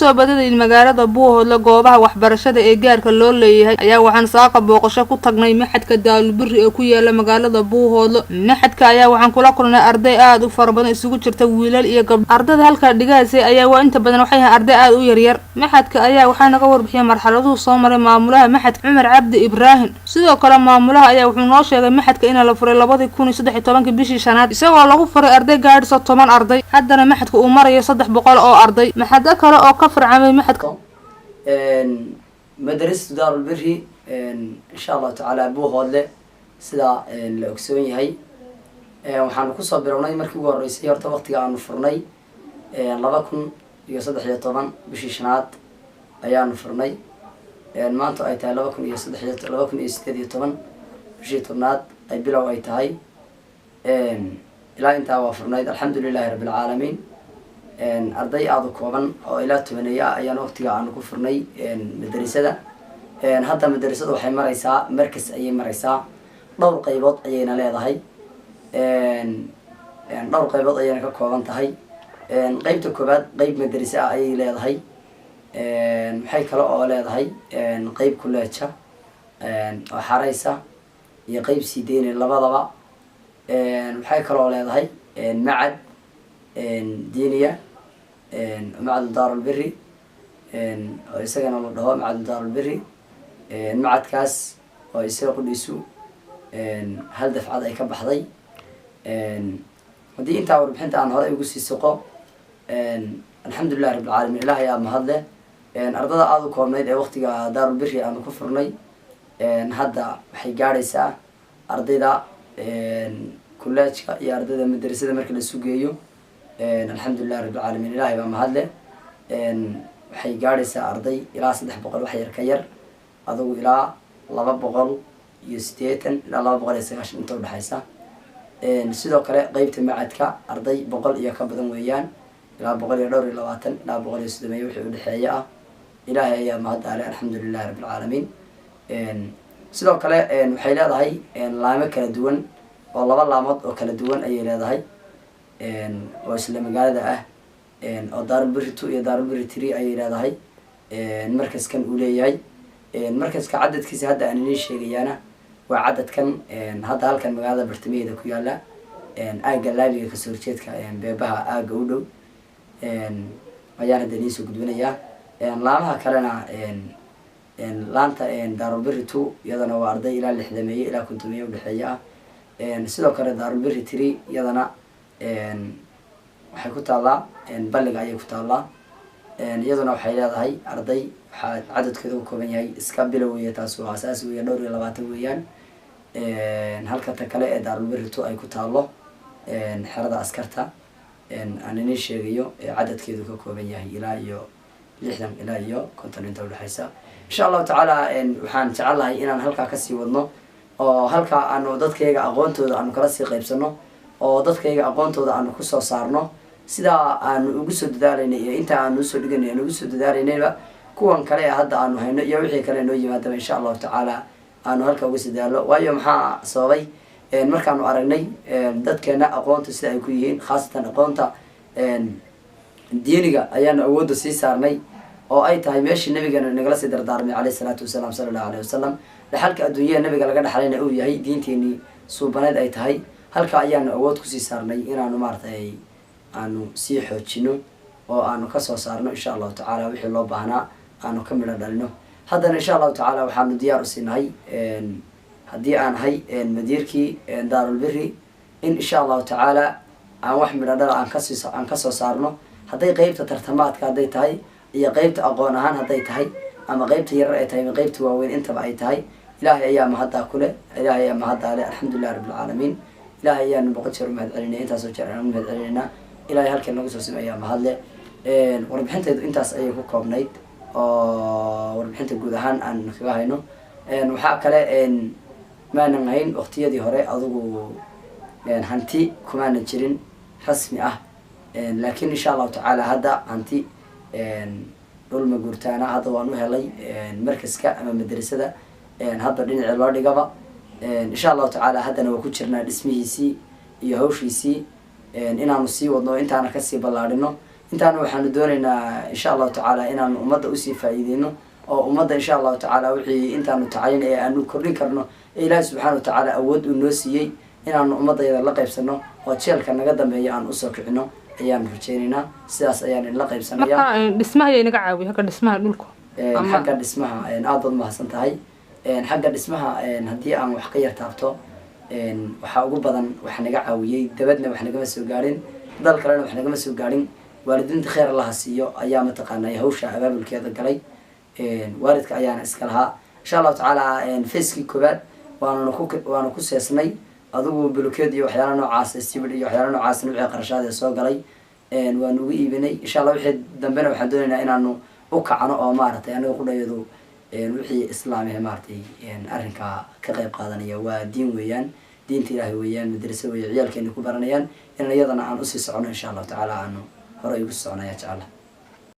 soo badadayn magaalada Buuhoodle goobaha waxbarashada ee gaarka loo leeyahay ayaa waxaan saaka booqasho ku tagnay maxadka Daalubiri ee ku yaala magaalada Buuhoodle. Maxadka ayaa waxaan kula kulnay arday aad u fara badan isugu jirta wiilal iyo gabdho. Ardayda halka dhigaysay ayaa waa inta badan waxay arday aad u yaryar. Maxadka ayaa waxaa naga warbixiyay marxaladuhu soo maray maamulaha maxadka Cumar Cabdi Ibrahim. Sidoo kale maamulaha ayaa wuxuu noo sheegay maxadka in la furay 2013 bishii shanaad isagoo lagu furay arday gaadhaysa 10 arday. haddana maxadku uu marayo 300 oo arday. maxad kale oo ka farcamay maxadka مدرسة دار البري إن شاء الله تعالى Buuhoodle sida la ogsoon yahay waxaan ku soo bilownay markii ugu horeysay horta waqtiga aan furnay 2013 bishii shanaad ayaan furnay maanta ay tahay 2018 bishii tobnaad ay bilow ay tahay ilaa inta waa furnay alxamdulillaah rabbil caalamiin arday aad u kooban oo ilaa 10 ayaan waqtiga aan ku furnay madrasada hadda madrasadu waxay maraysaa markas ayay maraysaa dhowr qaybood ayayna leedahay dhowr qaybood ayayna ka kooban tahay qaybta koobaad qayb madrasa ayay leedahay waxay kale oo leedahay qayb kuleeja oo xaraysa iyo qayb sideena labadaba waxay kale oo leedahay macad diiniya macad Daarulbiri oo isagana la dhaho macad Daarulbiri macadkaas oo isaga qudhiisu hal dafcad ay ka baxday hadii inta warbixinta aan hore ugu sii soqo alxamdulillaah rabbil caalamiin ilaahay ayaa mahadle ardada aad u koobnayd ee waqtiga Daarulbiri aan ku furnay hadda waxay gaadhaysaa ardayda kuleejka iyo ardayda madrasada marka la sugeeyo alxamdulillaah rabbil caalamiin ilaahay baa mahadle waxay gaadhaysaa arday ilaa 300 wax yar ka yar adigu ilaa 280 ilaa 290 inta u dhaxaysa sidoo kale qaybta macadka arday 100 iyo ka badan weeyaan ilaa 120 ilaa 130 wixii u dhaxeeya ah ilaahay ayaa mahadale alxamdulillaah rabbil caalamiin sidoo kale waxay leedahay laamo kala duwan oo laba laamood oo kala duwan ayay leedahay oo isla magaalada ah oo Daarulbiri 2 iyo Daarulbiri 3 ayay leedahay markaskan uu leeyahay markaska cadadkiisa hadda aan inii sheegayana waa cadadkan hadda halkan magaalada bartamaheeda ku yaala aaga laabiga ka soo horjeedka beebaha aaga u dhow ayaan hadda inii soo gudbinayaa laamaha kalena laanta Daarulbiri 2 iyadana waa arday ilaa 60 ilaa 50 u dhaxeeya sidoo kale Daarulbiri 3 iyadana waxay ku taalaa balliga ayay ku taalaa iyaduna waxay leedahay arday cadadkeedu ka kooban yahay iska bilowaya taas oo asaas weeye dhowr iyo 20 weeyaan halka ta kale ee Daarulbiri 2 ay ku taalo xerada askarta aan inii sheegayo cadadkeedu ka kooban yahay ilaa iyo 60 ilaa iyo 50 inta u dhaxaysa insha Allah taala waxaan jecelahay inaan halka ka sii wadno oo halka aanu dadkayga aqoontooda aanu kala sii qaybsano oo dadkayga aqoontooda aanu ku soo saarno sida aanu ugu soo dadaalayna iyo inta aanu soo dhiganay aanu ugu soo dadaalaynayba kuwan kale hadda aanu hayno iyo wixii kale noo yimaado insha Allah taala aanu halka ugu sidaalo waayo maxaa sababay markaanu aragnay dadkeena aqoonta sida ay ku yihiin khaasatan aqoonta diiniga ayaan awood u sii saarnay oo ay tahay meeshii nabigeena nagala sii dardaarmay kaleey salaatu wasalaam sallallahu alayhi wasallam dhaxalka adduunyaha nabiga laga dhaxlayna uu yahay diinteeni suubaneed ay tahay halka ayaan awood ku sii saarnay inaanu maartay aanu sii xoojino oo aanu ka soo saarno insha Allah taala wixii loo baahnaa aanu ka midho dhalino haddana insha Allah taala waxaanu diyaar u siinahay haddii aan hay madiirkii Daarulbiri in insha Allah taala aan wax midho dhal aan ka soo saarno hadday qaybta tartamaadka hadday tahay iyo qaybta aqoon ahaan hadday tahay ama qaybta yar ay tahay qaybta waaweyn intaba ay tahay ilaahay ayaa mahadda kule ilaahay ayaa mahadda leh alxamdulillaah rabbil caalamiin ilaahay ayaa boqol jeer mahad celinay intaas oo jeer aan mahad celinayna ilaahay halkan nagu soo sameeyaa mahadle warbixinteedu intaas ayay ku koobnayd oo warbixinta guud ahaan aan kaga hayno waxa kale maanan hayn waqtiyadii hore adigu hanti kumaana jirin rasmi ah laakiin insha Allah taala hadda hanti dhul ma guurtaana hadda waan u helay markaska ama madrasada hadda dhinaca loo dhigaba insha Allah taala haddana waa ku jirnaa dhismihiisii iyo hawshiisii inaanu sii wadno intaana ka sii ballaadhino intaana waxaanu doonaynaa insha allahu tacaala inaanu ummadda usii faa'iideyno oo ummadda insha allahu tacaala wixii intaanu tacayin ee aanu kordhin karno ee ilaahi subxaana watacaala awood uu noo siiyey inaanu ummadayada la qaybsano oo jeelka naga dambeeya aan usoo kicino ayaanu rajeynaynaa sidaas ayaan inla qaybsanaya. marka dhismaha ayaa inaga caawiya xagga dhismaha dhulka xagga dhismaha aad baad mahadsan tahay. xagga dhismaha haddii aan wax ka yar taabto waxaa ugu badan wax naga caawiyey dabadna wax nagama soo gaadhin dal kalena wax nagama soo gaadhin waalidiinta kheyr allaha siiyo ayaa mataqaanaa hawsha abaabulkeeda galay waalidka ayaana iska lahaa insha allahu tacaala. facekii koobaad waanu ku seesnay adigu bulukeed iyo waxyaala noocaas sibir iyo waxyaala noocaas nuucii qarashaad ee soo galay waanu ugu iibinay insha allah. wixii dambena waxaan doonaynaa inaanu u kacno oo maaragtay anaga qudhayadu wixii islaamiha maaragtay arrinkaa ka qayb qaadanaya waa diin weeyaan diinta ilaahay weeyaan madrasa weeye ciyaalkeena ku baranayaan in iyadana aan usii socono insha allahu tacaala aanu hore ugu soconaya jecala.